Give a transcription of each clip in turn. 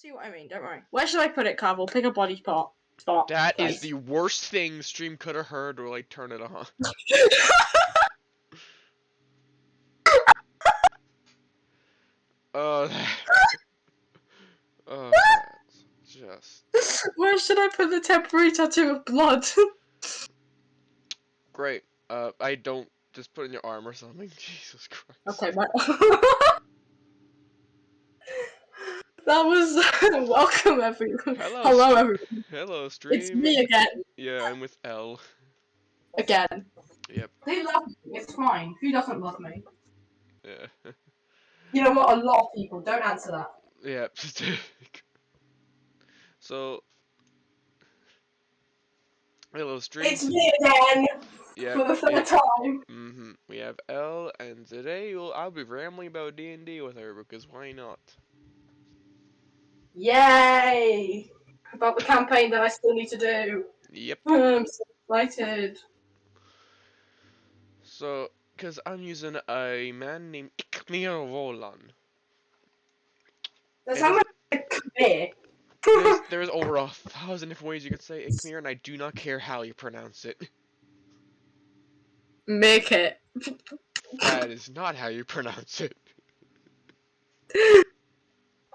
See what I mean? Don't worry. Where should I put it, Carvel? Pick a body spot. That place. is the worst thing stream could have heard, or like turn it on. Oh, that's just Where should I put the temporary tattoo of blood? great. I don't just put it in your arm or something. Jesus Christ. Okay, right. That was welcome everyone. Hello everyone. Hello, stream. It's me again. Yeah, I'm with L. Again. Yep. They love me. It's fine. Who doesn't love me? Yeah. You know what? A lot of people. Don't answer that. Yep. So, hello, stream. It's me again. Yeah. For the third time. We have L, and today I'll be rambling about D&D with her because why not? Yay! About the campaign that I still need to do. Yep. I'm so excited. So, because I'm using a man named Ikmir Volan. Does that like clear? There's over 1,000 different ways you could say Ikmir, and I do not care how you pronounce it. Make it. That is not how you pronounce it.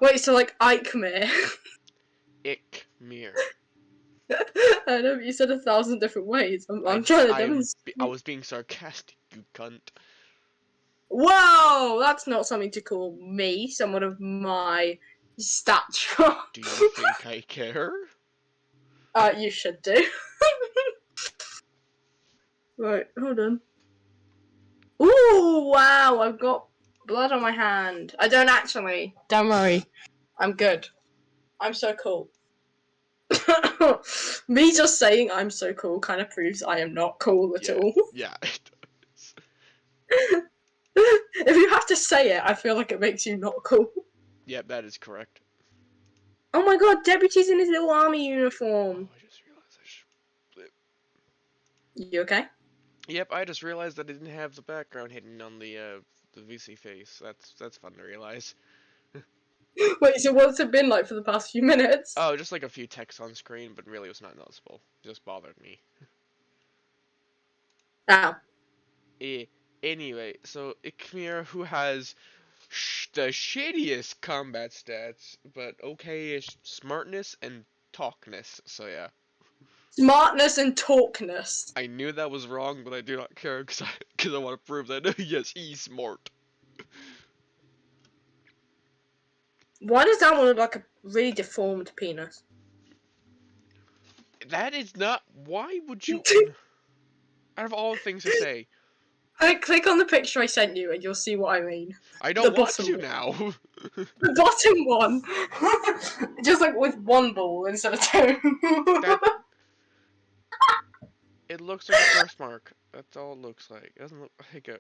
Wait, so like Eichmere? Ikmir. I know, but you said 1,000 different ways. I'm trying to demonstrate. I was being sarcastic, you cunt. Whoa! That's not something to call me, someone of my stature. Do you think I care? You should do. Right, hold on. Ooh, wow, I've got blood on my hand. I don't actually. Don't worry. I'm good. I'm so cool. Me just saying I'm so cool kind of proves I am not cool at all. Yeah, it does. If you have to say it, I feel like it makes you not cool. Yep, that is correct. Oh my god, Deputy's in his little army uniform. Oh, I just realized I should flip. You okay? Yep, I just realized that I didn't have the background hidden on the VC face. That's fun to realize. Wait, so what's it been like for the past few minutes? Oh, just like a few texts on screen, but really it was not noticeable. It just bothered me. Ow. Anyway, so Ikmir, who has the shittiest combat stats, but okay-ish smartness and talkness, so yeah. Smartness and talkness. I knew that was wrong, but I do not care because I want to prove that, yes, he's smart. Why does that one look like a really deformed penis? That is not... Why would you... Out of all the things to say... Click on the picture I sent you and you'll see what I mean. I don't want to now. The bottom one. Just like with one ball instead of two. It looks like a birthmark. That's all it looks like. It doesn't look like a...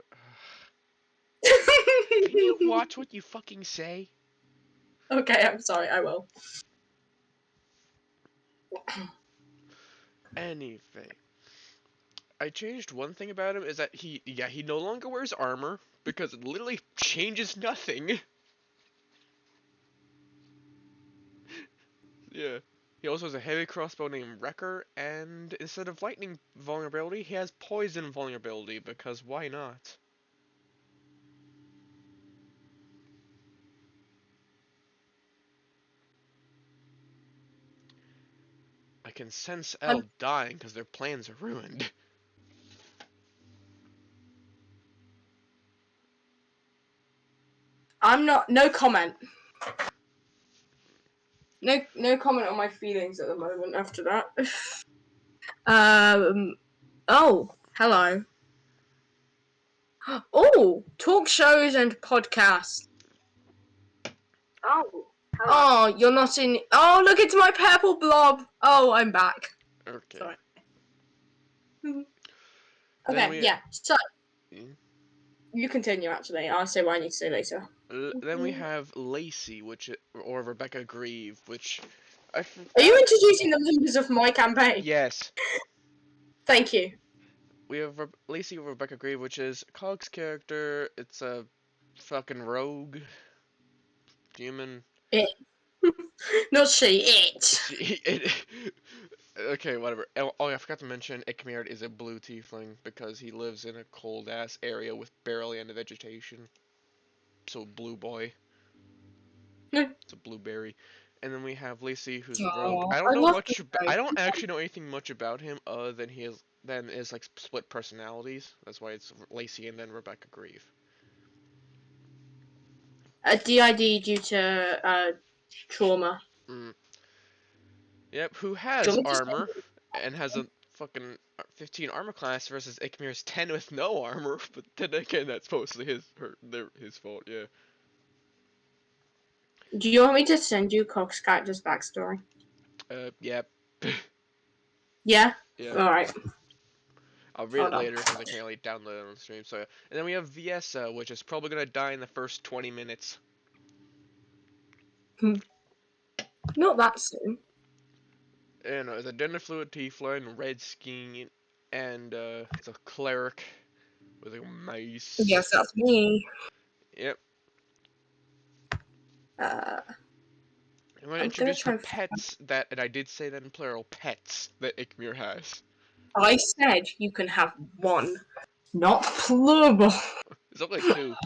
Can you watch what you fucking say? Okay, I'm sorry, I will. Anyway. I changed one thing about him is that he no longer wears armor because it literally changes nothing. Yeah. He also has a heavy crossbow named Wrecker, and instead of lightning vulnerability, he has poison vulnerability because why not? I can sense L dying because their plans are ruined. I'm not. No comment. No comment on my feelings at the moment. After that. Oh, hello. Oh, talk shows and podcasts. Oh. Hello. Oh, you're not in. Oh, look, it's my purple blob. Oh, I'm back. Okay. Sorry. Okay, yeah. So, you continue. Actually, I'll say what I need to say later. Then we have Lacey, or Rebecca Grieve, which Are you introducing the members of my campaign? Yes. Thank you. We have Lacey with Rebecca Grieve, which is Cog's character. It's a fucking rogue human. Not she, it. Okay, whatever. Oh, I forgot to mention, Ikmir is a blue tiefling because he lives in a cold ass area with barely any vegetation. So blue boy. It's a blueberry. And then we have Lacey, who's a rogue. Oh, I don't I know love much. the I rogue. don't actually know anything much about him other than his like split personalities. That's why it's Lacey and then Rebecca Grieve. A DID due to trauma. Mm. Yep. Who Do has you want me to armor and has a fucking 15 armor class versus Ikmir's 10 with no armor. But then again, that's mostly his fault. Yeah. Do you want me to send you Cox Cactus backstory? Yep. Yeah? Yeah. Alright, I'll read it hold on. later because I can't really download it on the stream. So, and then we have Viesa, which is probably gonna die in the first 20 minutes. Not that soon. And it's a gender fluid tiefling, red skin, and it's a cleric with a mace. Yes, that's me. Yep. Uh, I'm gonna I'm gonna introduce the try and. pets that, and I did say that in plural, pets that Ikmir has. I said you can have one, not plural. There's only two.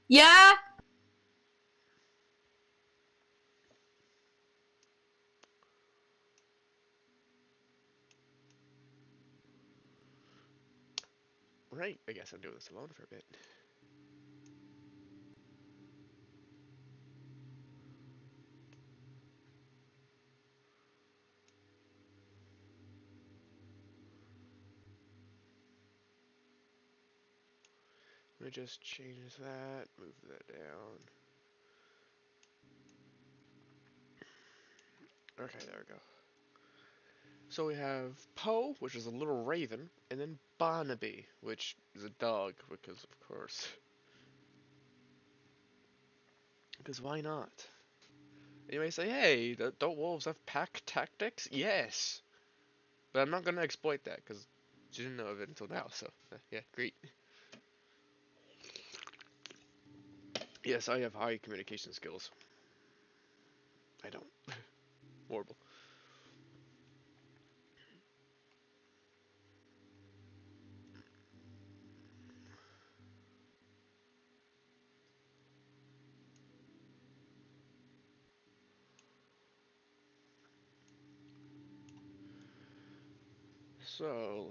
Yeah? Right, I guess I'm doing this alone for a bit. Let me just change that, move that down. Okay, there we go. So we have Poe, which is a little raven, and then Barnaby, which is a dog, because of course. Because why not? And you may say, hey, don't wolves have pack tactics? Yes! But I'm not going to exploit that, because you didn't know of it until now, so yeah, great. Yes, I have high communication skills. I don't. Horrible. So,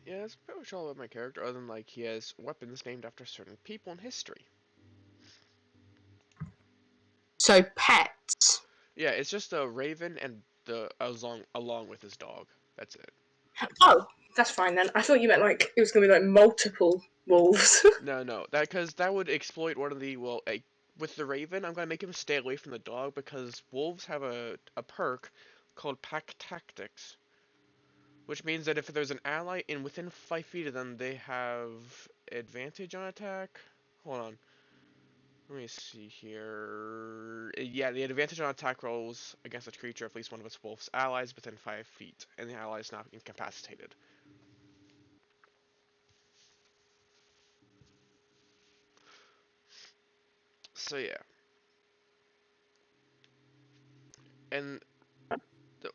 yeah, that's pretty much all about my character, other than, like, he has weapons named after certain people in history. So, pets. Yeah, it's just a raven and along with his dog. That's it. Oh, that's fine then. I thought you meant like it was gonna be like multiple wolves. No, because that would exploit one of the with the raven. I'm gonna make him stay away from the dog because wolves have a perk called pack tactics, which means that if there's an ally in within 5 feet of them, they have advantage on attack. Hold on. Let me see here. Yeah, the advantage on attack rolls against a creature of at least one of its wolf's allies within 5 feet, and the ally is not incapacitated. So yeah, and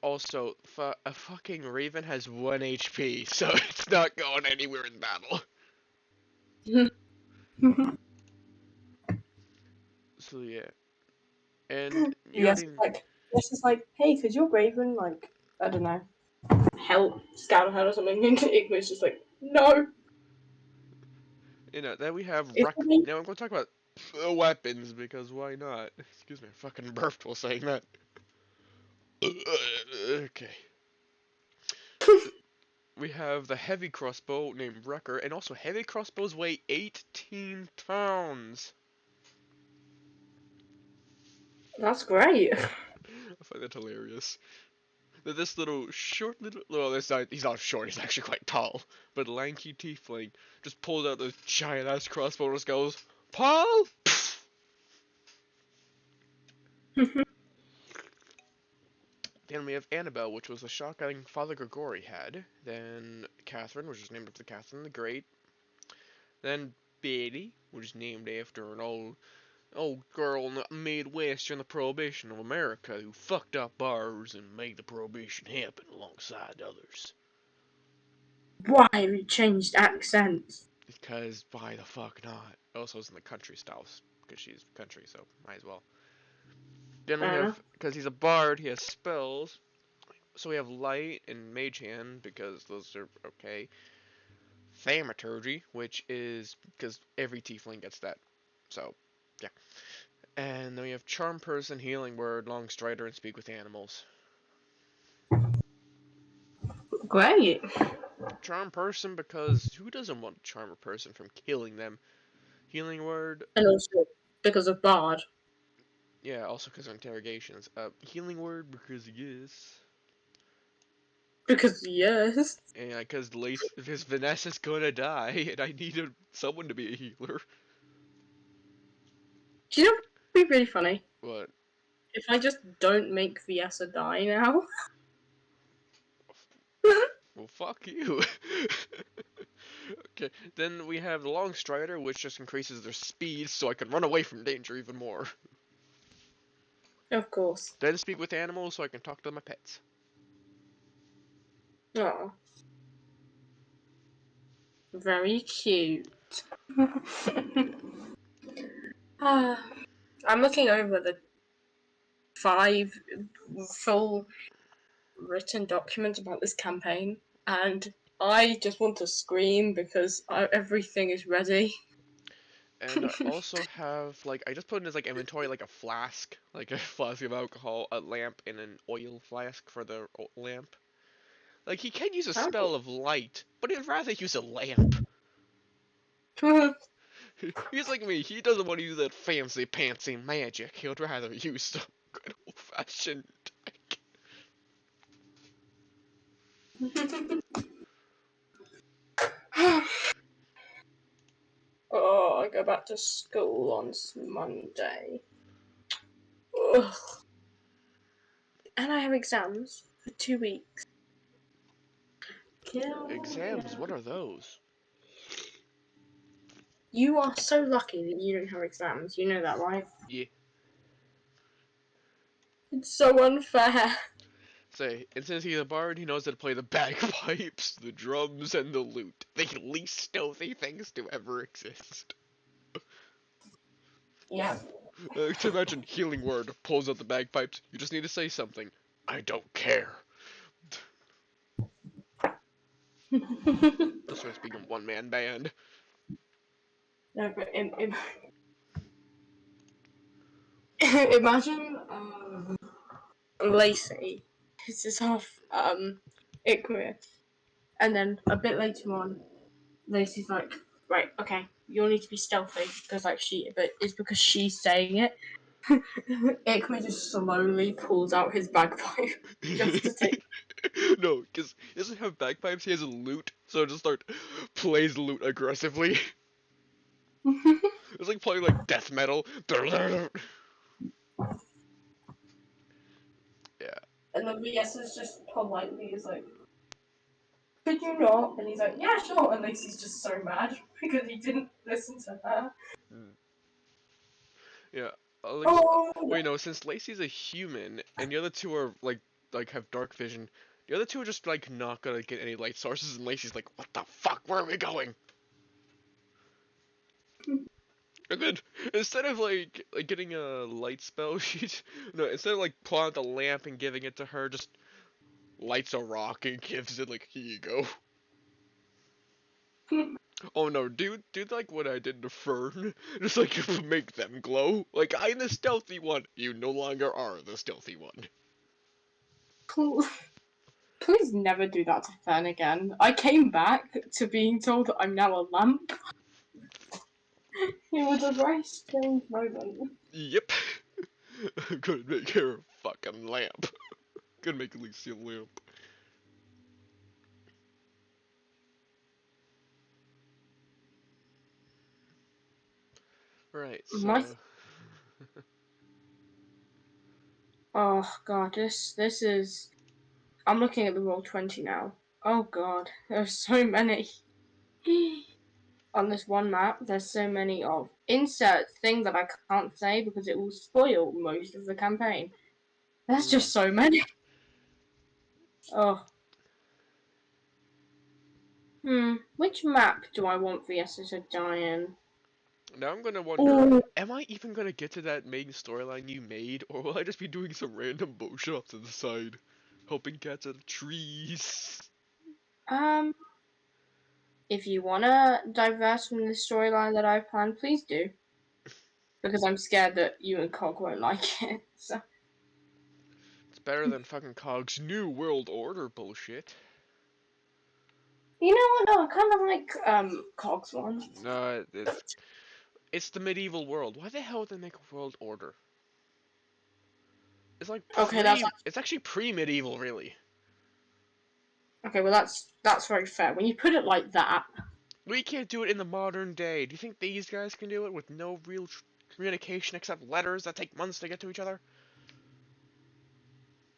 also a fucking raven has 1 HP, so it's not going anywhere in battle. So yeah, and you Yes, already like this is like, hey, could your raven like I don't know help scout ahead or something? And Ignor's just like, no. then we have It's Now I'm going to talk about weapons because why not? Excuse me, I fucking burped while saying that. Okay. We have the heavy crossbow named Wrecker, and also heavy crossbows weigh 18 pounds. That's great. I find that hilarious. That this little short well, he's not short, he's actually quite tall, but lanky tiefling just pulls out this giant ass crossbow and just goes, Paul! Then we have Annabelle, which was the shotgun Father Gregory had. Then Catherine, which was named after Catherine the Great. Then Betty, which is named after an old old girl in the Midwest during the Prohibition of America who fucked up bars and made the Prohibition happen alongside others. Why have you changed accents? Because why the fuck not? Also, it's in the country styles because she's country, so might as well. Then we Fair have, enough. because he's a bard, he has spells. So we have light and mage hand because those are okay. Thaumaturgy, which is because every tiefling gets that. So, yeah. And then we have charm person, healing word, long strider, and speak with animals. Great. Charm person because who doesn't want to charm a person from killing them? Healing word, And also because of Bard. yeah, also because of interrogations. Healing word because yes. Because yes. And because Vanessa's gonna die, and I need someone to be a healer. Do you know what would be really funny? What? If I just don't make Viessa die now. Well, fuck you. Okay, then we have the long strider, which just increases their speed so I can run away from danger even more. Of course. Then speak with animals so I can talk to my pets. Oh. Very cute. I'm looking over the 5 full written documents about this campaign, and I just want to scream because everything is ready. And I also have, like, I just put in his, like, inventory, like, a flask. Like, a flask of alcohol, a lamp, and an oil flask for the lamp. Like, he can use a spell of light, but he'd rather use a lamp. He's like me, he doesn't want to use that fancy pantsy magic. He'd rather use some good old-fashioned Oh, I go back to school on Monday. Ugh. And I have exams for 2 weeks. exams. What are those? You are so lucky that you don't have exams. You know that, right? Yeah. It's so unfair. Say, and since he's a bard, he knows how to play the bagpipes, the drums, and the lute. The least stealthy things to ever exist. Yeah. To imagine healing word pulls out the bagpipes. You just need to say something. I don't care. Just starts being a one-man band. No, but imagine Lacey pisses off Ikria, and then a bit later on, Lacey's like, right, okay, you'll need to be stealthy because but it's because she's saying it. Ikria just slowly pulls out his bagpipe just to take. No, because he doesn't have bagpipes, he has a lute, so just start plays the lute aggressively. It's like playing like death metal. Yeah. And then VS just politely is like, could you not? And he's like, yeah, sure. And Lacey's just so mad because he didn't listen to her. Yeah. Alex, Oh, wait, no, since Lacey's a human and the other two are like have dark vision, the other two are just like not gonna get any light sources, and Lacey's like, what the fuck? Where are we going? And then instead of like getting a light spell, no, instead of like pulling out the lamp and giving it to her, just lights a rock and gives it like, here you go. Oh no, do like what I did to Fern. Just like make them glow. Like I'm the stealthy one. You no longer are the stealthy one. please never do that to Fern again. I came back to being told that I'm now a lamp. It was a very strange moment. Yep. I'm gonna make her a fucking lamp. Gonna make Alicia a lamp. Right, My so oh god, this is. I'm looking at the roll 20 now. Oh god, there's so many. on this one map, there's so many of insert thing that I can't say because it will spoil most of the campaign. There's just so many. Oh. Which map do I want VS to die in? Now I'm gonna wonder, Ooh. am I even gonna get to that main storyline you made, or will I just be doing some random bullshit off to the side? Helping cats out of trees. If you wanna diverse from the storyline that I planned, please do. Because I'm scared that you and Cog won't like it. So. It's better than fucking Cog's New World Order bullshit. You know what? No, I kind of like Cog's one. No, it's the medieval world. Why the hell would they make a world order? It's like Okay, it's actually pre-medieval, really. okay. Well, that's very fair. When you put it like that. We can't do it in the modern day. Do you think these guys can do it with no real communication except letters that take months to get to each other?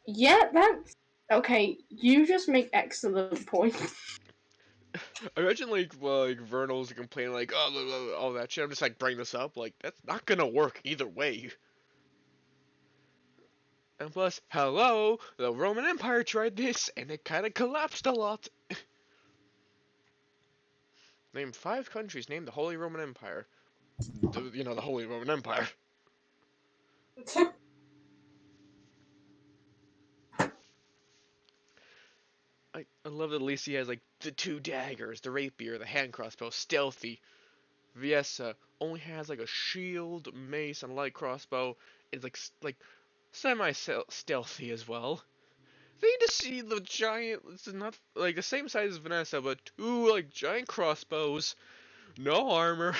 Yeah, that's okay. You just make excellent points. Imagine like Vernal's complaining like oh blah, blah, blah, all that shit. I'm just like bring this up like that's not gonna work either way. And plus, hello, the Roman Empire tried this and it kind of collapsed a lot. Name 5 countries. Name the Holy Roman Empire. The Holy Roman Empire. I love that Lisi has like the 2 daggers, the rapier, the hand crossbow, stealthy. Viesa only has like a shield, mace, and light crossbow. It's like semi-stealthy as well. They need to see the giant. This is not like the same size as Vanessa, but 2 like giant crossbows, no armor,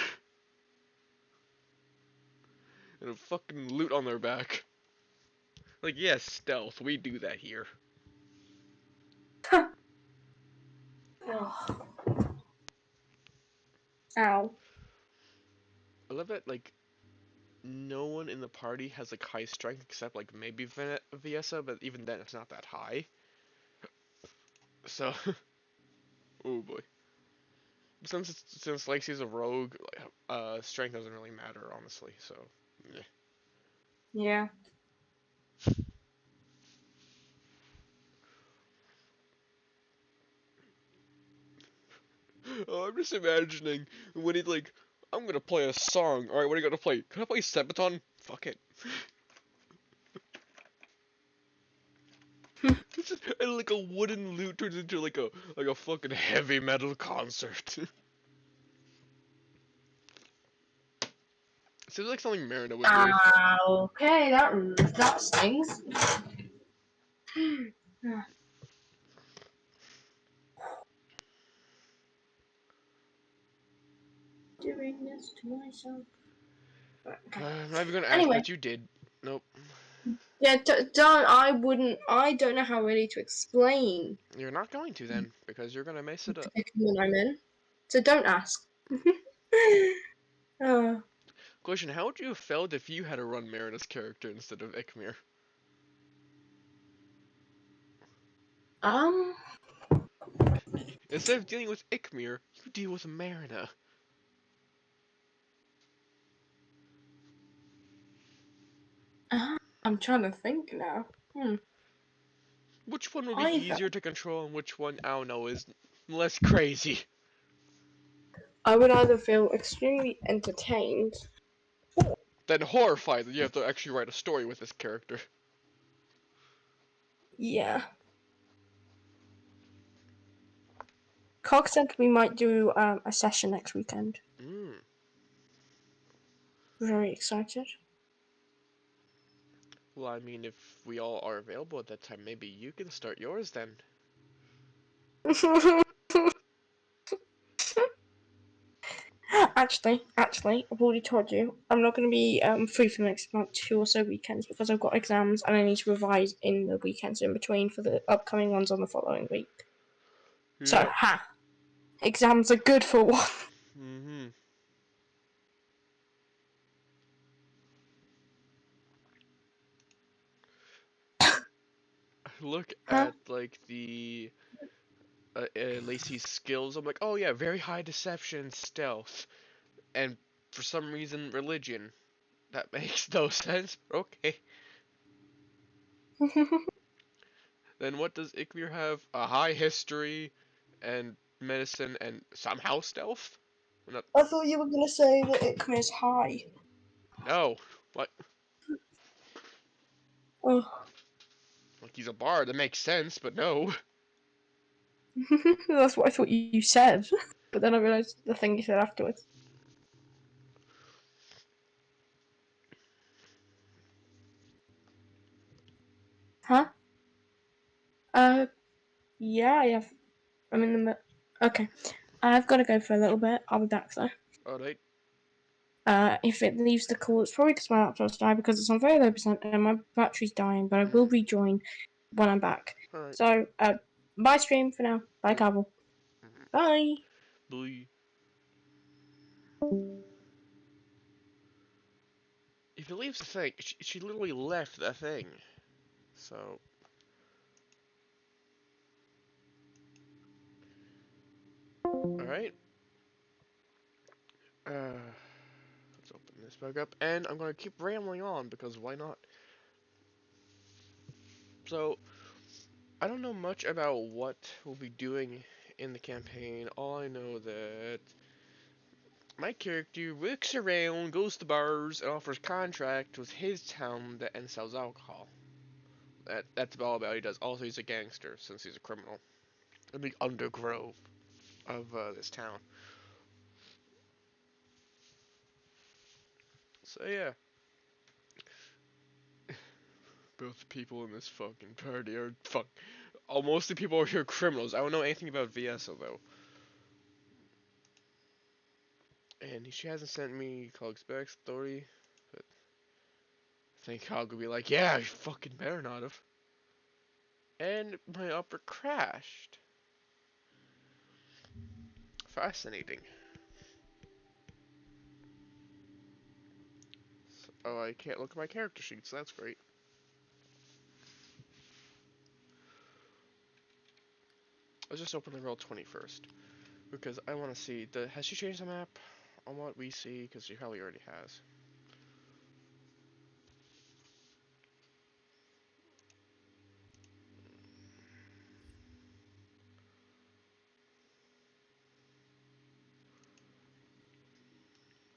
and a fucking loot on their back. Like yes, stealth. We do that here. Ow. I love that like no one in the party has like high strength except like maybe Viesa, but even then it's not that high. So, oh boy. Since Lacey's a rogue, strength doesn't really matter honestly. So, yeah. Yeah. Oh, I'm just imagining when he's like, I'm gonna play a song. All right, what are you gonna play? Can I play Sabaton? Fuck it. And like a wooden lute turns into like a fucking heavy metal concert. Seems like something Marina would do. Okay, that stings. Doing this to myself. Okay. I'm not even gonna ask, Anyway, but you did. Nope. yeah, don't. I don't know how really to explain You're not going to then, because you're gonna mess it the up. predicament I'm in. So don't ask. uh, Question, how would you have felt if you had to run Marina's character instead of Ikmir? um, Instead of dealing with Ikmir, you deal with Marina. I'm trying to think now. Which one would be Either. easier to control and which one, I don't know, is less crazy? I would either feel extremely entertained. Then horrified that you have to actually write a story with this character. Yeah. Cox said we might do a session next weekend. Mm. Very excited. Well, I mean, if we all are available at that time, maybe you can start yours then. Actually, I've already told you I'm not going to be free for the next about 2 or so weekends because I've got exams and I need to revise in the weekends in between for the upcoming ones on the following week. So, Yep. exams are good for one. Mm-hmm. Look Huh? at like the Lacey's skills. I'm like, oh yeah, very high deception, stealth, and for some reason religion. That makes no sense. But okay. Then what does Ikmir have? A high history, and medicine, and somehow stealth. Not, I thought you were gonna say that Ikmir's high. no, what? Oh. Like he's a bard. That makes sense, but no. That's what I thought you said. But then I realised the thing you said afterwards. Huh? Yeah, I have. I'm in the. Okay. I've got to go for a little bit. I'll be back though. All right. If it leaves the call, it's probably because my laptop's died because it's on very low percent and my battery's dying, but I will rejoin when I'm back. All right. So, bye stream for now. Bye, Yep. Cable. Bye. Bye. If it leaves the thing, she literally left the thing. So. All right. Let's open this back up, and I'm gonna keep rambling on because why not? So, I don't know much about what we'll be doing in the campaign. All I know that my character works around, goes to bars, and offers contract with his town and sells alcohol. That's all about. He does. Also, he's a gangster since he's a criminal in the undergrowth of this town. So yeah, both people in this fucking party are most of the people are here criminals. I don't know anything about VSO though. And she hasn't sent me Cog's backstory, but I think Cog will be like, yeah, you fucking better not have. And my upper crashed. Fascinating. So, oh, I can't look at my character sheets. That's great. Let's just open the Roll20 first, because I want to see. Has she changed the map on what we see? Because she probably already has.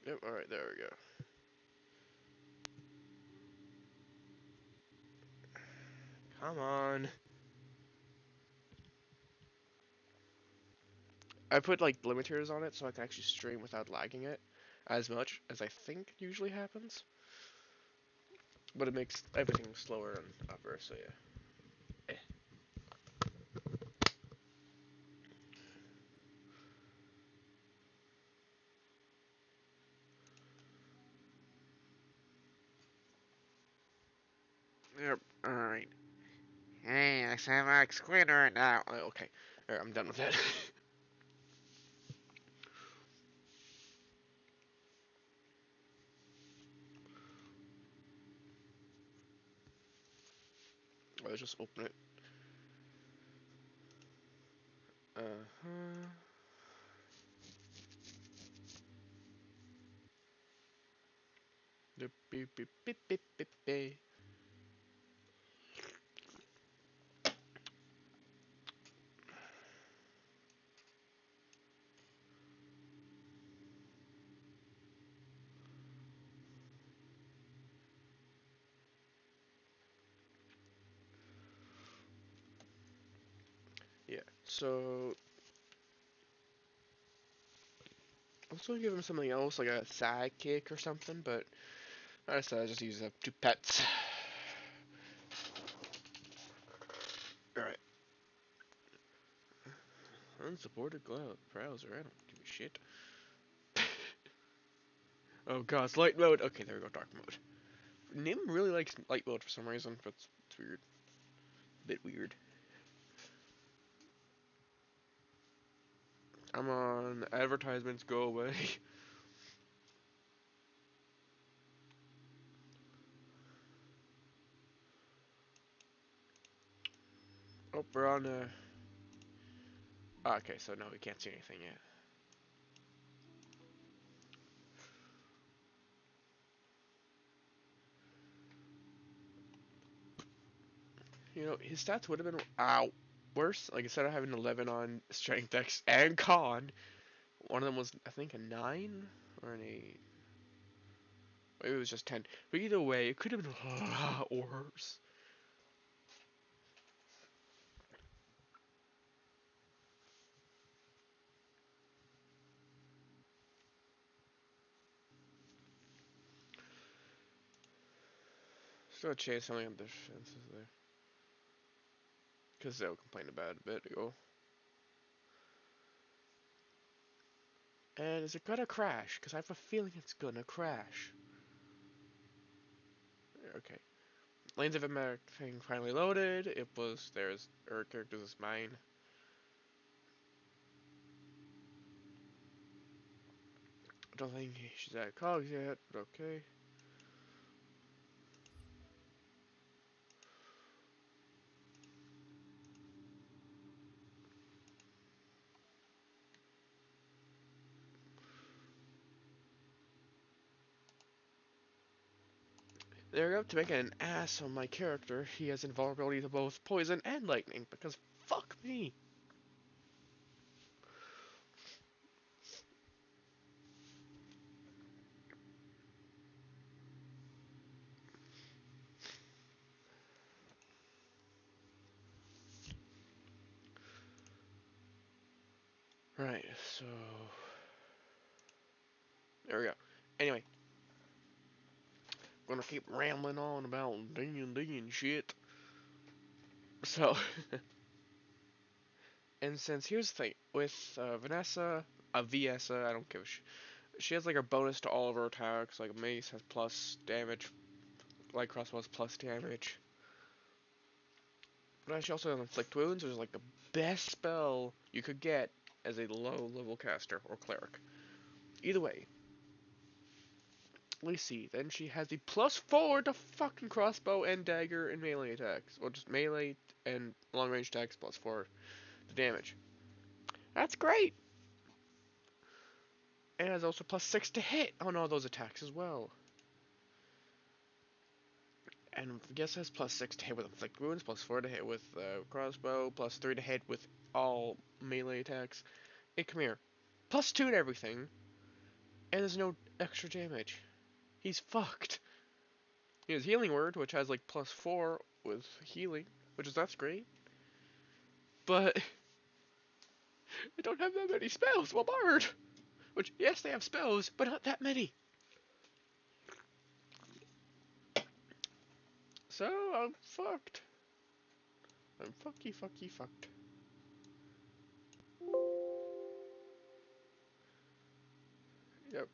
Yep, alright, there we go. Come on. I put like limiters on it so I can actually stream without lagging it as much as I think usually happens. But it makes everything slower and upper, so yeah. Yep, alright. Hey, I sound like Squidward now. Oh, okay, alright, I'm done with that. Let's just open it. Uh-huh. Beep, beep, beep, beep, beep, beep, beep. Yeah, so I was gonna give him something else, like a sidekick or something, but I decided to just use up 2 pets. Alright. Unsupported browser, I don't give a shit. Oh god, it's light mode. Okay, there we go, dark mode. Nim really likes light mode for some reason, but it's weird. A bit weird. I'm on advertisements, go away. Oh, we're on Okay, so no, we can't see anything yet. You know, his stats would have been worse. Like instead of having 11 on strength, dex, and con, one of them was I think a 9 or an 8. Maybe it was just 10. But either way, it could have been a lot worse. Still chase something on the defenses there. Because they'll complain about it a bit ago. And is it gonna crash? Because I have a feeling it's gonna crash. Okay. Lanes of everything finally loaded. It was there's her characters is mine. I don't think she's at cogs yet, but okay. They're up to make an ass on my character. He has invulnerability to both poison and lightning, because fuck me. Right, so there we go. Anyway, gonna keep rambling on about D&D and shit. So, and since here's the thing with Vanessa, Viessa, I don't give a shit. She has like a bonus to all of her attacks. Like Mace has plus damage, light crossbow has plus damage. But she also has inflict wounds, which is like the best spell you could get as a low level caster or cleric. Either way, let's see. Then she has the +4 to fucking crossbow and dagger and melee attacks, or just melee and long range attacks +4 to damage. That's great. And has also +6 to hit on all those attacks as well. And guess has +6 to hit with inflict wounds, +4 to hit with crossbow, +3 to hit with all melee attacks. Hey, come here. +2 to everything, and there's no extra damage. He's fucked. He has healing word, which has like +4 with healing, that's great. But I don't have that many spells. Well, Bard. Which yes, they have spells, but not that many. So I'm fucked. I'm fucked. Yep.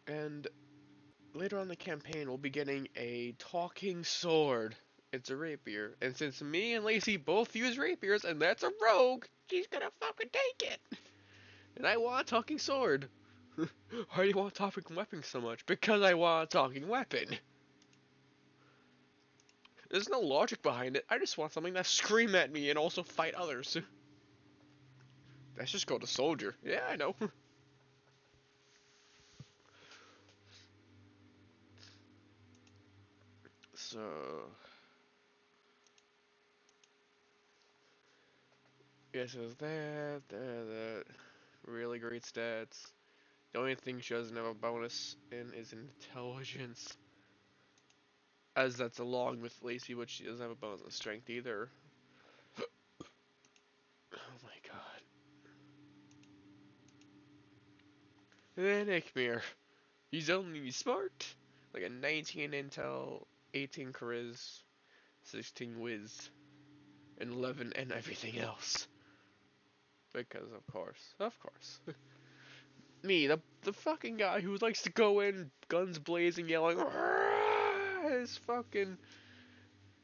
And later on in the campaign, we'll be getting a talking sword. It's a rapier, and since me and Lacey both use rapiers, and that's a rogue, she's gonna fucking take it. And I want a talking sword. Why do you want a talking weapon so much? Because I want a talking weapon. There's no logic behind it. I just want something that scream at me and also fight others. Let's just go to soldier. Yeah, I know. So, yes, it was that. Really great stats. The only thing she doesn't have a bonus in is intelligence. As that's along with Lacey, which she doesn't have a bonus in strength either. Oh my god. And then Ikmir. He's only smart. Like a 19 intel, 18 charis, 16 whiz, and 11 and everything else. Because of course. Me, the fucking guy who likes to go in, guns blazing, yelling, is fucking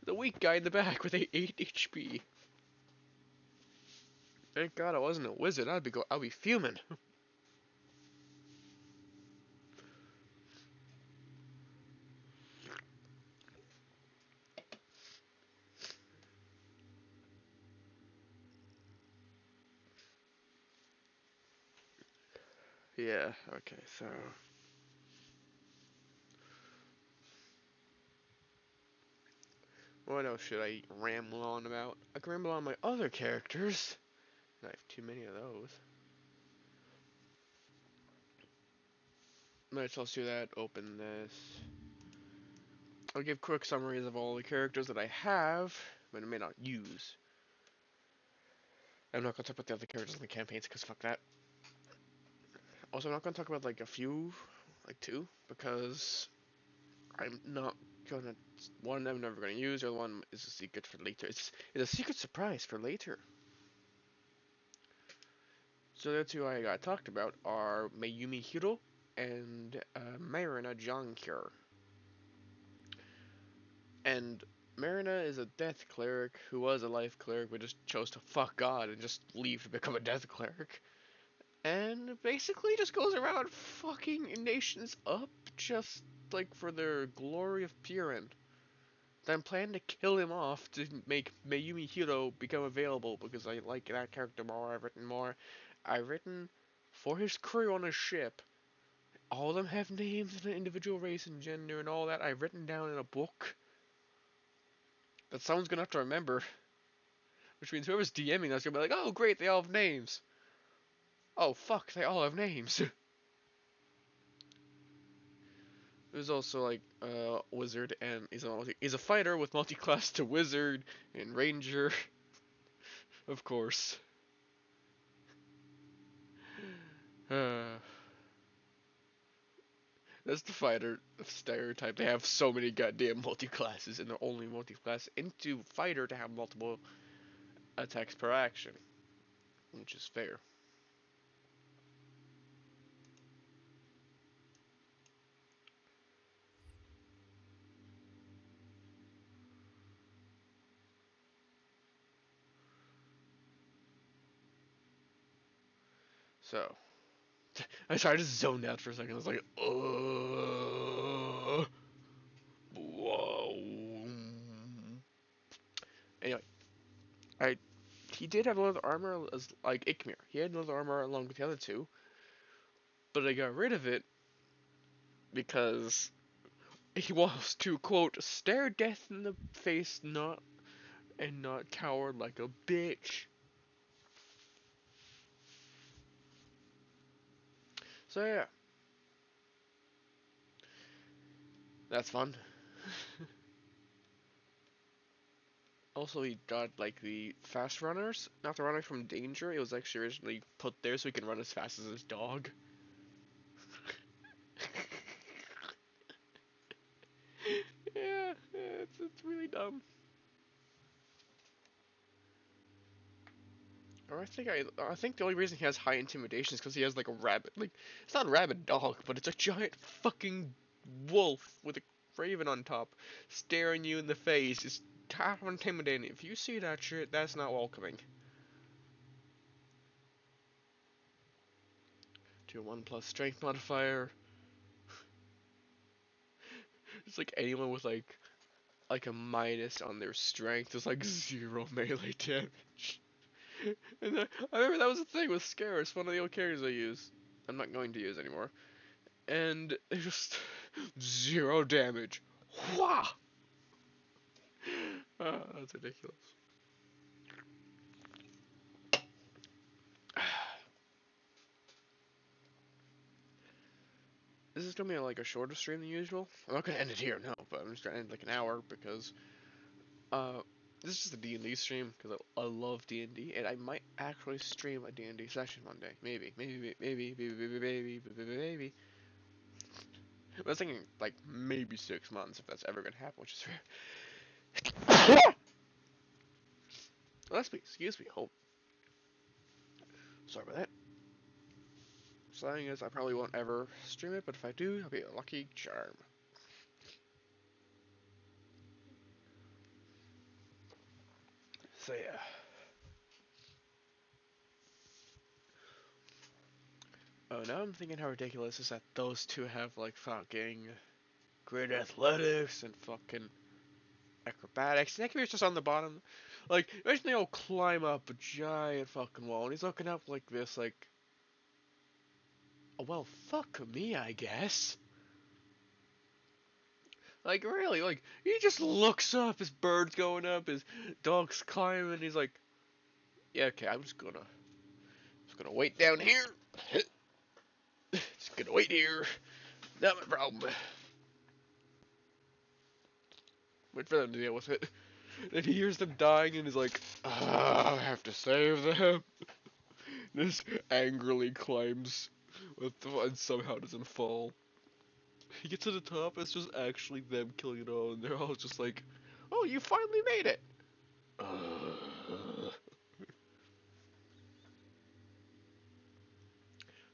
the weak guy in the back with 8 HP. Thank God I wasn't a wizard. I'd be fuming. Yeah, okay, so... What else should I ramble on about? I can ramble on my other characters. I have too many of those. Let's do that. Open this. I'll give quick summaries of all the characters that I have, but I may not use. I'm not going to talk about the other characters in the campaigns, because fuck that. Also, I'm not going to talk about, like, a few, like, two, because I'm not going to... One, I'm never going to use, the other one is a secret for later. It's a secret surprise for later. So the two I got talked about are Mayumi Hiro and Marina Jonkir. And Marina is a death cleric who was a life cleric but just chose to fuck God and just leave to become a death cleric. And basically just goes around fucking nations up just like for their glory of Piran. Then plan to kill him off to make Mayumi Hiro become available because I like that character more. I've written for his crew on his ship. All of them have names and an individual race and gender and all that. I've written down in a book that someone's gonna have to remember. Which means whoever's DMing us is gonna be like, oh great, they all have names. Oh fuck, they all have names. There's also like wizard, and he's a fighter with multi-class to wizard and ranger, of course. That's the fighter stereotype. They have so many goddamn multi-classes, and they're only multi-class into fighter to have multiple attacks per action, which is fair. So, I tried to zone out for a second. I was like, whoa. Anyway, I he did have leather armor as like Ikmir. He had leather armor along with the other two, but I got rid of it because he wants to quote stare death in the face, not cower like a bitch. So yeah, that's fun. Also, he got like the fast runners, not the runners from danger. It was actually originally put there so he can run as fast as his dog. Yeah, it's really dumb. Or I think the only reason he has high intimidation is because he has like a rabbit. Like it's not a rabid dog, but it's a giant fucking wolf with a raven on top, staring you in the face. It's half intimidating. If you see that shit, that's not welcoming. To a 1+ strength modifier. It's like anyone with like a minus on their strength is like 0 melee damage. And I remember that was the thing with Scarce, one of the old characters I use. I'm not going to use anymore. And it just 0 damage. Wah! That's ridiculous. This is gonna be like a shorter stream than usual. I'm not gonna end it here, no, but I'm just gonna end like an hour because uh this is just a D&D stream because I love D&D and I might actually stream a D&D session one day. Maybe. I was thinking like maybe 6 months if that's ever gonna happen, which is rare. Excuse me. Oh, sorry about that. Saying is I probably won't ever stream it, but if I do, I'll be a lucky charm. So yeah. Oh, now I'm thinking how ridiculous is that those two have like fucking great athletics and fucking acrobatics. And Nekimir's just on the bottom. Like, imagine they all climb up a giant fucking wall and he's looking up like this, like well, fuck me, I guess. Like, really, like, he just looks up, his bird's going up, his dog's climbing, he's like, yeah, okay, I'm just gonna wait down here. Just gonna wait here. Not my problem. Wait for them to deal with it. Then he hears them dying and he's like, I have to save them. Just angrily climbs and somehow doesn't fall. He gets to the top, it's just actually them killing it all, and they're all just like, oh, you finally made it!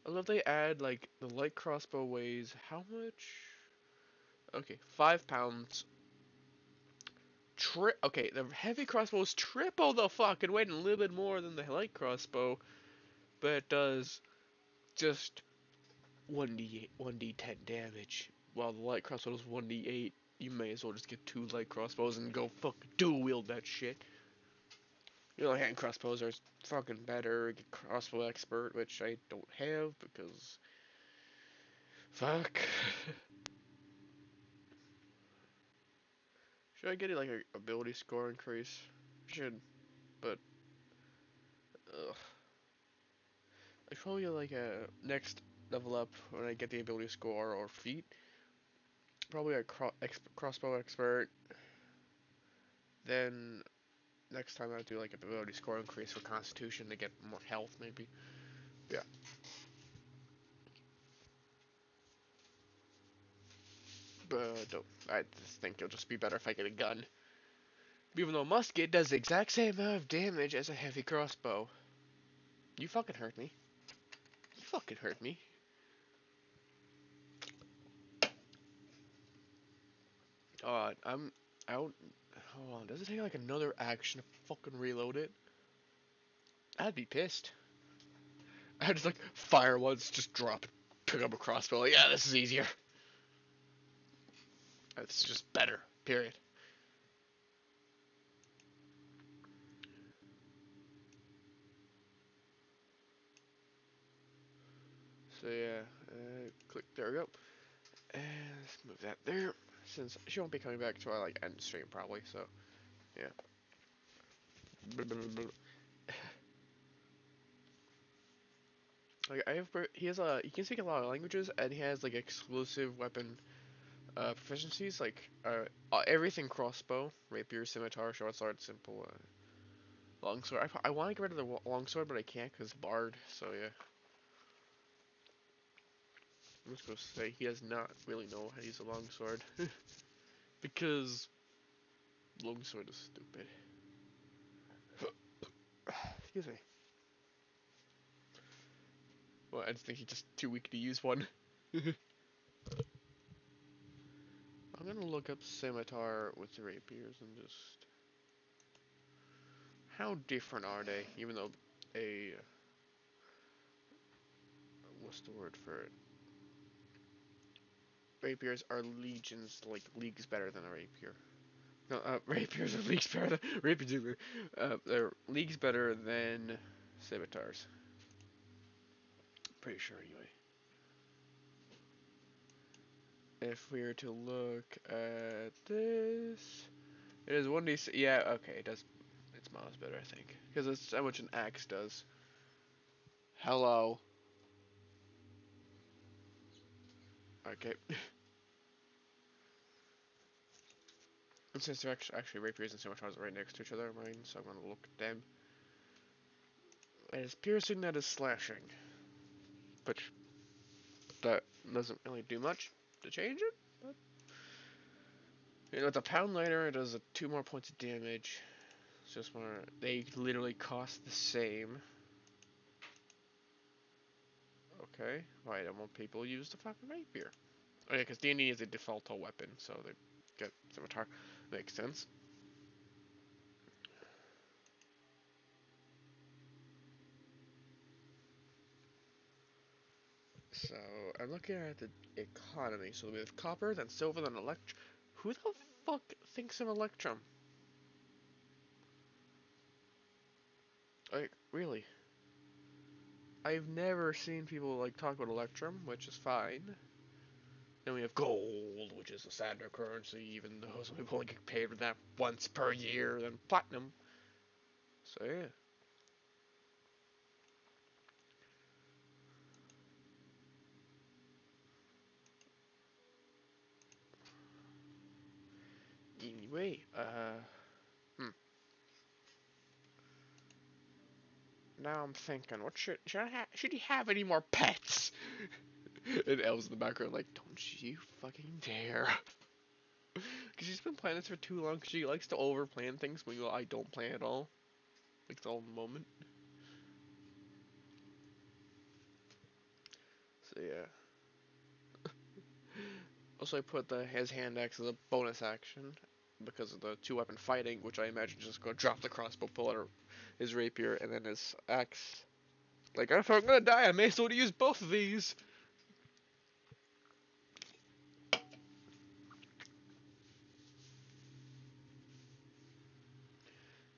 I love they add, like, the light crossbow weighs how much? Okay, 5 pounds. Okay, the heavy crossbow is triple the fucking weight and a little bit more than the light crossbow, but it does just 1d8, 1d10 damage, while the light crossbow is 1d8. You may as well just get 2 light crossbows and go fucking dual wield that shit. You know, hand crossbows are fucking better. Get crossbow expert, which I don't have because fuck. Should I get like a ability score increase? Should, but ugh. I probably get like a next level up when I get the ability score or feat. Probably a crossbow expert. Then next time I do like an ability score increase for Constitution to get more health, maybe. Yeah. But I just think it'll just be better if I get a gun. Even though musket does the exact same amount of damage as a heavy crossbow. You fucking hurt me. You fucking hurt me. I'm out. Hold on, does it take like another action to fucking reload it? I'd be pissed. I'd just like fire once, just drop it, pick up a crossbow. Like, yeah, this is easier. It's just better. Period. So yeah, click. There we go. And let's move that there. Since she won't be coming back till I like end stream probably. So yeah. Like he has he can speak a lot of languages, and he has like exclusive weapon proficiencies, like everything crossbow, rapier, scimitar, short sword, simple, longsword. I want to get rid of the longsword, but I can't because bard. So yeah, I'm just gonna say he does not really know how to use a longsword because longsword is stupid. Excuse me. Well, I just think he's just too weak to use one. I'm gonna look up scimitar with the rapiers and just how different are they? Even though a what's the word for it? Rapiers are legions, like leagues better than a rapier. No, rapiers are leagues better than rapiers. They're leagues better than scimitars. Pretty sure anyway. If we were to look at this, it is 1d. Yeah, okay, it does. It's miles better, I think, because it's how much an axe does. Hello. Okay. And since they're actually rapiers and scimitars are right next to each other, mine, so I'm gonna look at them. It is piercing, that is slashing, which that doesn't really do much to change it. But you know, with a pound lighter, it does 2 more points of damage. It's just more. They literally cost the same. Okay, why don't more people use the fucking rapier? Oh yeah, because DnD is a default weapon, so they get scimitar. Makes sense. So I'm looking at the economy. So we have copper, then silver, then electrum. Who the fuck thinks of electrum? Like, really? I've never seen people like talk about Electrum, which is fine. Then we have gold, which is a sadder currency, even though some people only get paid for that once per year. Then platinum. So yeah. Anyway, hmm. Now I'm thinking, what should he have any more pets? And Elle's in the background like, don't you fucking dare. Because she's been planning this for too long, because she likes to over-plan things when I don't plan at all. Like, it's all in the moment. So yeah. Also, I put his hand axe as a bonus action because of the two-weapon fighting, which I imagine just going to drop the crossbow, pull out his rapier, and then his axe. Like, if I'm gonna die, I may as well use both of these.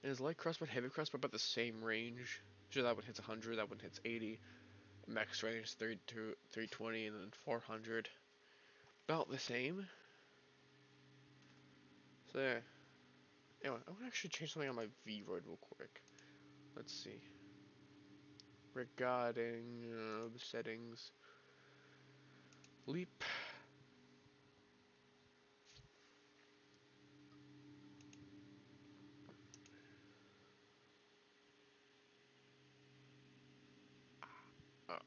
And his light crossbow and heavy crossbow about the same range. Sure, that one hits 100, that one hits 80. Max range is 320, and then 400. About the same. So yeah. Anyway, I'm gonna actually change something on my V-Roid real quick. Let's see. Regarding the settings. Leap.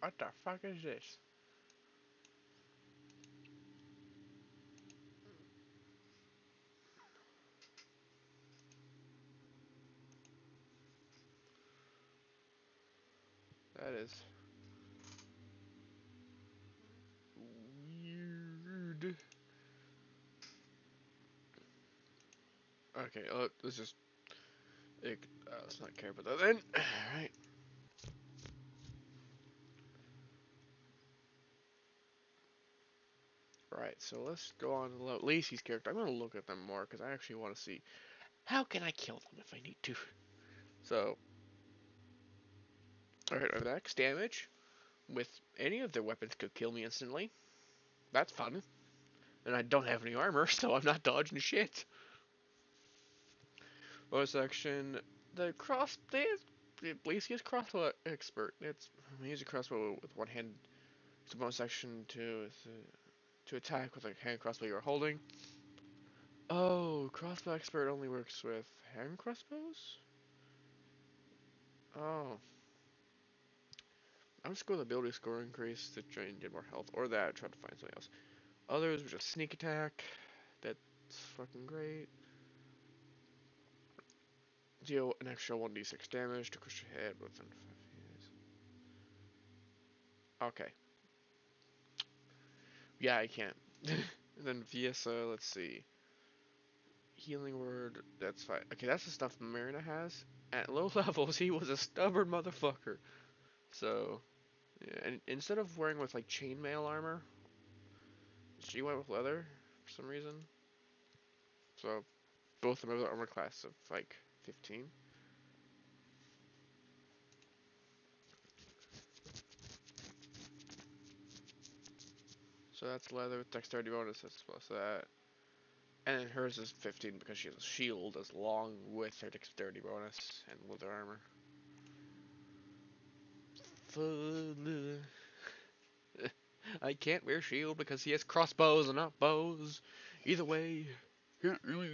What the fuck is this? That is weird. Okay, let's just let's not care about that then. Alright. Right, so let's go on to Lacey's character. I'm gonna look at them more because I actually want to see how can I kill them if I need to. So, alright, our max damage with any of their weapons could kill me instantly. That's fun. And I don't have any armor, so I'm not dodging shit. Bonus action, the cross, Lacey is crossbow expert. It's use a crossbow with one hand. It's a bonus action to attack with a hand crossbow you're holding. Oh, crossbow expert only works with hand crossbows? Oh. I'm just going with ability score increase to try and get more health, or that, try to find something else. Others were just sneak attack. That's fucking great. Deal an extra 1d6 damage to crush your head within 5 years. Okay. Yeah, I can't. And then Viesa, let's see. Healing word, that's fine. Okay, that's the stuff Marina has. At low levels, he was a stubborn motherfucker. So, yeah, and instead of wearing with like chainmail armor, she went with leather for some reason. So, both of them have the armor class of like 15. So that's leather with dexterity bonus, that's plus that. And then hers is 15 because she has a shield as long with her dexterity bonus and leather armor. Fun. I can't wear shield because he has crossbows and not bows. Either way, can't really.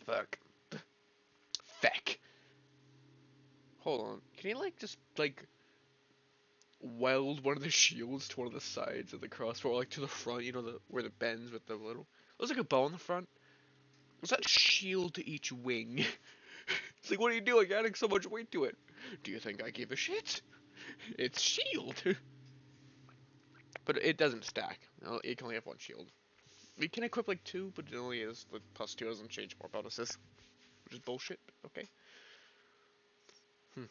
Fuck. Feck. Hold on. Can he like just like weld one of the shields to one of the sides of the crossbow, or like to the front? You know, the where the bends with the little. Looks like a bow on the front. What's that shield to each wing? It's like, what are you doing? Adding so much weight to it. Do you think I give a shit? It's shield. But it doesn't stack. No, it can only have one shield. We can equip like two, but it only is the plus two doesn't change more bonuses, which is bullshit. Okay. Hmm.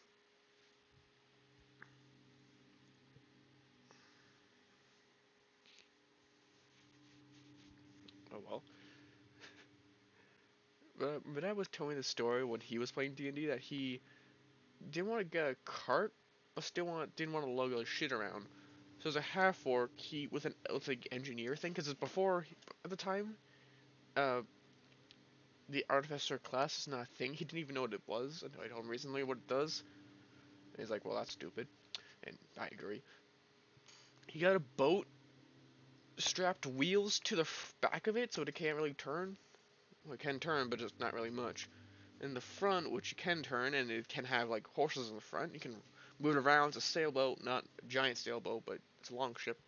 Oh well. But I was telling the story when he was playing D&D that he didn't want to get a cart, but didn't want to lug the shit around. So as a half orc, he with an engineer thing, because it's before at the time, uh, the artificer class is not a thing. He didn't even know what it was until I told him recently what it does. And he's like, well, that's stupid, and I agree. He got a boat strapped wheels to the back of it, so it can't really turn. Well, it can turn, but just not really much. In the front, which you can turn, and it can have like horses in the front. You can move it around. It's a sailboat, not a giant sailboat, but it's a long ship.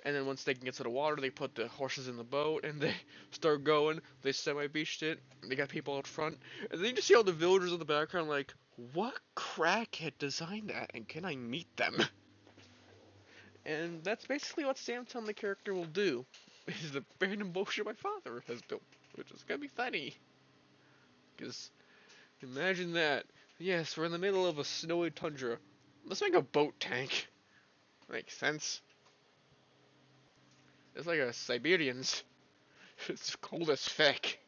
And then once they can get to the water, they put the horses in the boat and they start going. They semi-beached it. They got people out front, and then you just see all the villagers in the background, like, what crackhead designed that, and can I meet them? And that's basically what Samson, the character, will do. Is the random bullshit my father has built, which is gonna be funny. Because imagine that. Yes, we're in the middle of a snowy tundra. Let's make a boat tank. Makes sense. It's like a Siberians. It's cold as feck.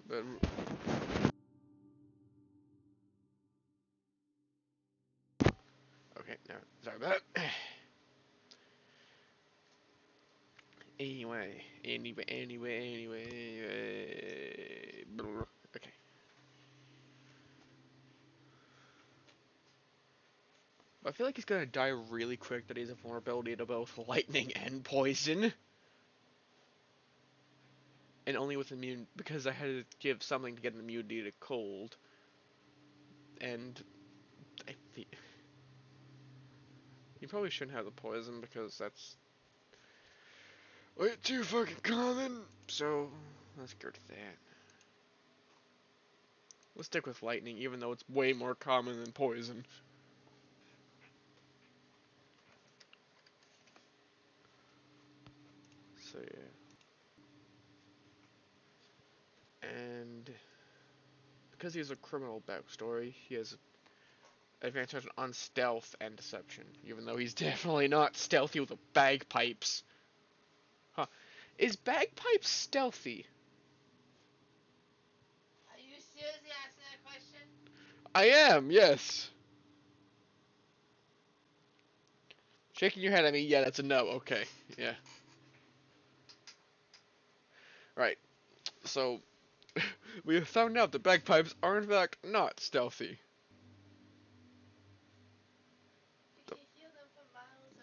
But okay, no, sorry about that. Anyway. Okay. I feel like he's gonna die really quick. That he's a vulnerability to both lightning and poison. And only with immune, because I had to give something to get an immunity to cold. And I think you probably shouldn't have the poison because that's way too fucking common. So let's go to that. Let's stick with lightning, even though it's way more common than poison. So yeah. And because he has a criminal backstory, he has advantage on stealth and deception, even though he's definitely not stealthy with the bagpipes. Huh. Is bagpipes stealthy? Are you seriously asking that question? I am, yes. Shaking your head at me, yeah, that's a no, okay, yeah. Right, so, we have found out that bagpipes are in fact not stealthy. You can hear them from miles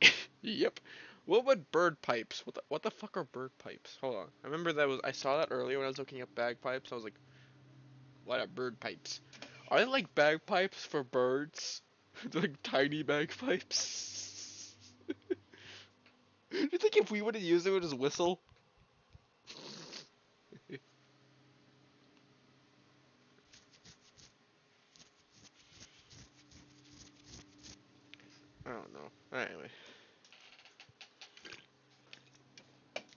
around. Yep. What about bird pipes? What the fuck are bird pipes? Hold on. I remember I saw that earlier when I was looking up bagpipes. I was like, what are bird pipes? Are they like bagpipes for birds? They're like tiny bagpipes. Do you think if we would have used it, it would just whistle? I don't know. Anyway.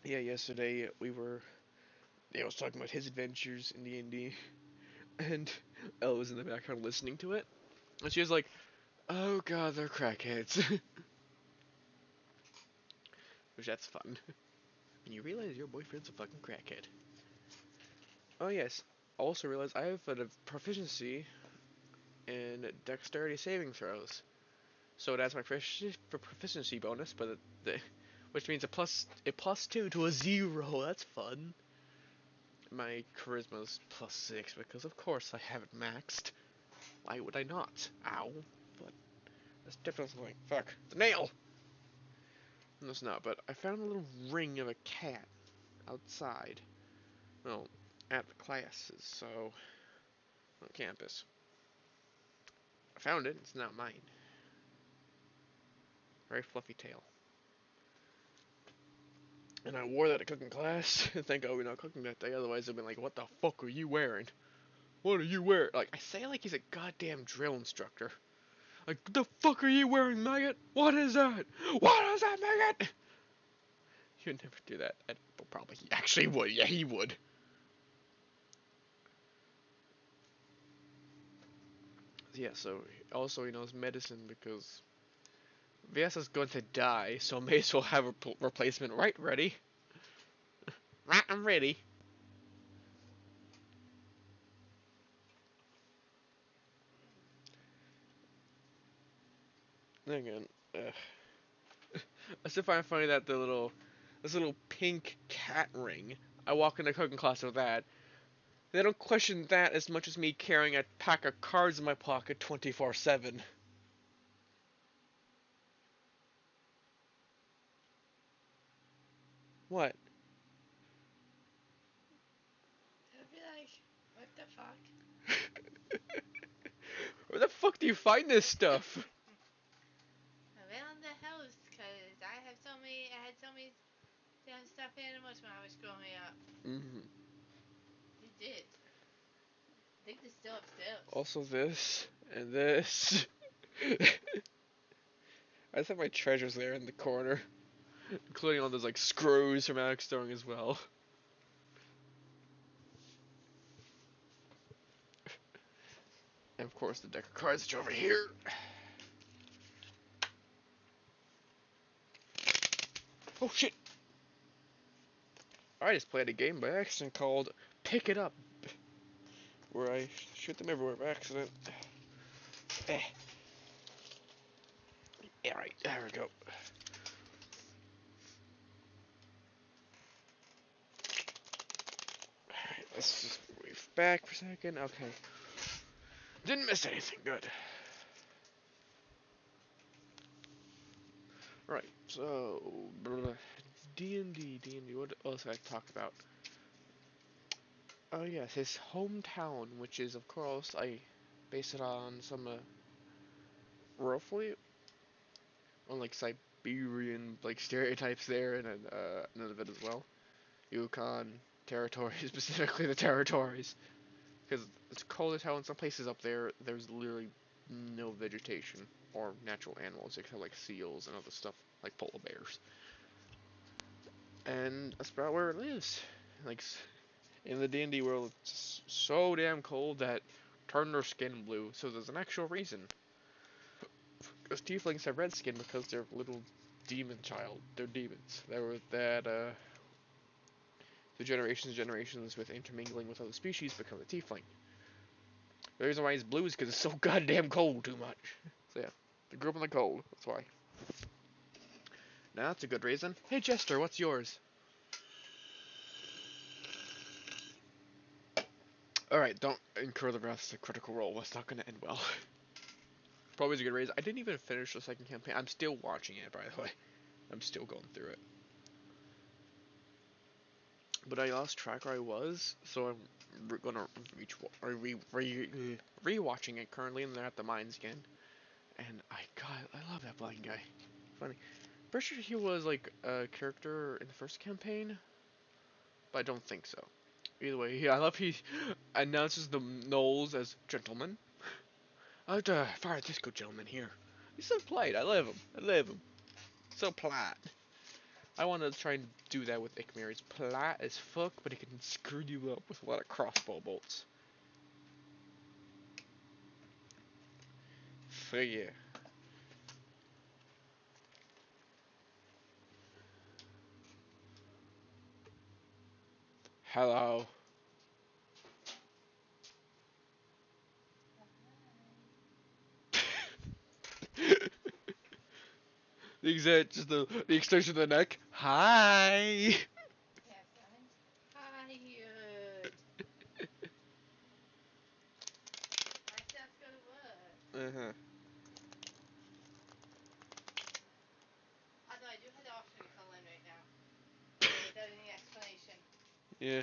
Yeah, yesterday I was talking about his adventures in DnD, and Elle was in the background listening to it, and she was like, "Oh God, they're crackheads," which that's fun. When you realize your boyfriend's a fucking crackhead. Oh yes, I also realized I have a proficiency in dexterity saving throws, so that's my proficiency bonus, but which means a plus 2 to a 0. That's fun. My charisma's +6 because of course I have it maxed. Why would I not? Ow. But that's definitely something. Fuck. The nail! No, it's not, but I found a little ring of a cat outside. Well, at the classes, so on campus. I found it, it's not mine. Very fluffy tail. And I wore that to cooking class. Thank God we're not cooking that day, otherwise I'd been like, what the fuck are you wearing? What are you wearing? Like, I say like he's a goddamn drill instructor. Like, what the fuck are you wearing, maggot? What is that? What is that, maggot? He would never do that. Probably he actually would. Yeah, he would. Yeah, so also he knows medicine because VS is going to die, so may as well have a replacement right ready. Right, I'm ready. Again, I still find it funny that this little pink cat ring. I walk into cooking class with that. They don't question that as much as me carrying a pack of cards in my pocket 24/7. What? They'll be like, what the fuck? Where the fuck do you find this stuff? Around the house, cause I had so many damn stuffed animals when I was growing up. Mm-hmm. You did. I think they're still upstairs. Also this and this. I just have my treasures there in the corner, including all those like screws from Alex Stone as well. And of course the deck of cards is over here. Oh shit! I just played a game by accident called Pick It Up, where I shoot them everywhere by accident. Eh. Yeah, right, there we go. Alright, let's just move back for a second. Okay. Didn't miss anything, good. Right, so D&D, what else I talk about? Oh yes, his hometown, which is of course I base it on some roughly on like Siberian like stereotypes there, and none of it as well. Yukon territories, specifically the territories, because it's cold as hell in some places up there. There's literally no vegetation or natural animals except like seals and other stuff like polar bears, and that's about where it lives. Like in the D&D world, it's so damn cold that turn their skin blue. So there's an actual reason. Because tieflings have red skin because they're little demon child. They're demons. They were that the generations with intermingling with other species become a tiefling. The reason why he's blue is because it's so goddamn cold too much. So yeah, they grew up in the cold. That's why. Now that's a good reason. Hey Jester, what's yours? Alright, don't incur the wrath of the critical role. That's not going to end well. Probably is a good reason. I didn't even finish the second campaign. I'm still watching it, by the way. I'm still going through it. But I lost track where I was, so I'm gonna re-watching it currently, and they're at the mines again. And I love that blind guy. Funny. Pretty sure he was like a character in the first campaign, but I don't think so. Either way, I love he announces the gnolls as gentlemen. I like to fire a disco gentleman here. He's so polite. I love him. I love him. So polite. I want to try and do that with Ikmir. He's polite as fuck, but he can screw you up with a lot of crossbow bolts. So yeah. Hello. The extension of the neck. Hi. Yes, I'm tired. My stuff's go to work. Uh-huh. Although I do have the option to call in right now. Without any explanation. Yeah.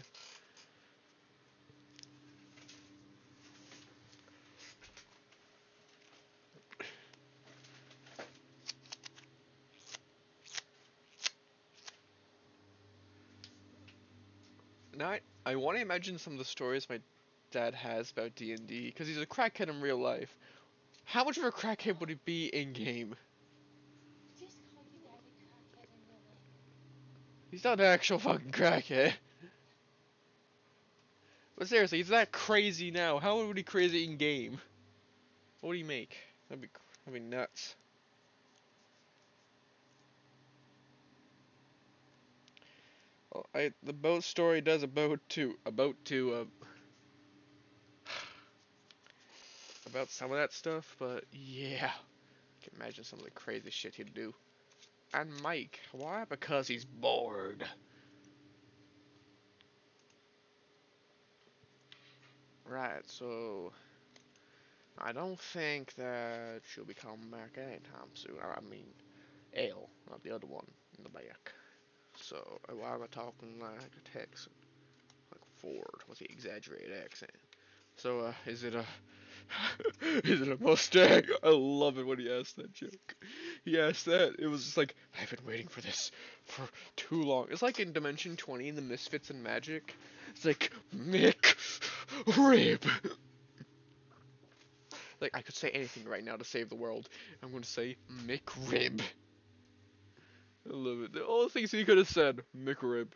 Now I want to imagine some of the stories my dad has about D&D, because he's a crackhead in real life. How much of a crackhead would he be in game? Just call your dad a crackhead in real life. He's not an actual fucking crackhead. But seriously, he's that crazy now. How would he crazy in game? What would he make? That'd be nuts. Well, the boat story does about about some of that stuff, but yeah, can imagine some of the crazy shit he'd do. And Mike, why? Because he's bored. Right, so I don't think that she'll be coming back anytime soon. I mean, Ale, not the other one in the back. So why am I talking like a Texan? Like Ford with the exaggerated accent. So, is it a is it a Mustang? I love it when he asked that joke. He asked that. It was just like, I've been waiting for this for too long. It's like in Dimension 20 in the Misfits and Magic. It's like, Mick Rib. Like, I could say anything right now to save the world. I'm going to say Mick Rib. I love it. All the things he could have said, Mick Rib.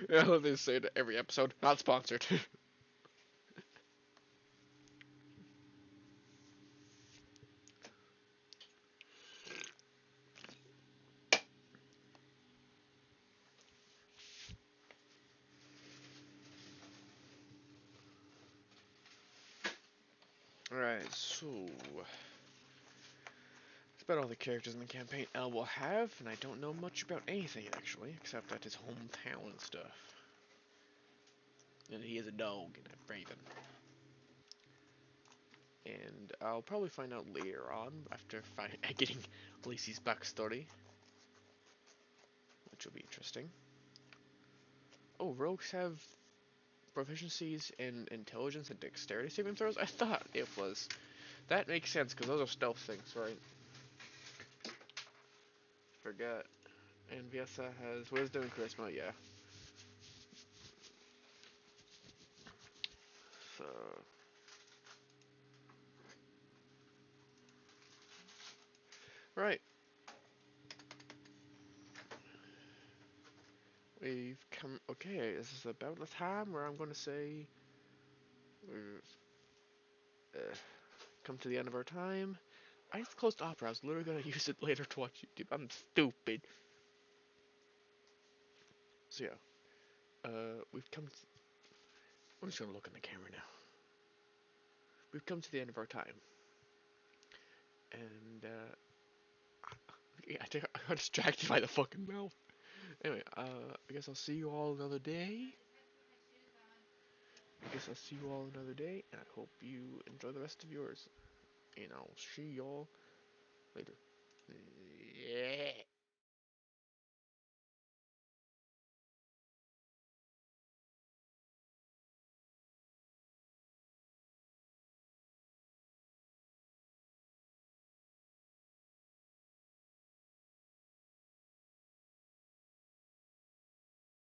Yeah, I love they say it every episode. Not sponsored. Alright, so that's about all the characters in the campaign L will have, and I don't know much about anything actually, except that his hometown and stuff. And he is a dog and a raven. And I'll probably find out later on after getting Lacey's backstory, which will be interesting. Oh, rogues have proficiencies in intelligence and dexterity saving throws? I thought it was. That makes sense, because those are stealth things, right? Forgot. And Viesa has wisdom and charisma, yeah. So... Right. We've come... Okay, this is about the time where I'm going to say... We've come to the end of our time. I just closed Opera. I was literally going to use it later to watch YouTube. I'm stupid. So yeah. We've come to... I'm just going to look in the camera now. We've come to the end of our time. And, yeah, I got distracted by the fucking mouth. Anyway, I guess I'll see you all another day. I guess I'll see you all another day, and I hope you enjoy the rest of yours. And I'll see y'all later. Yeah.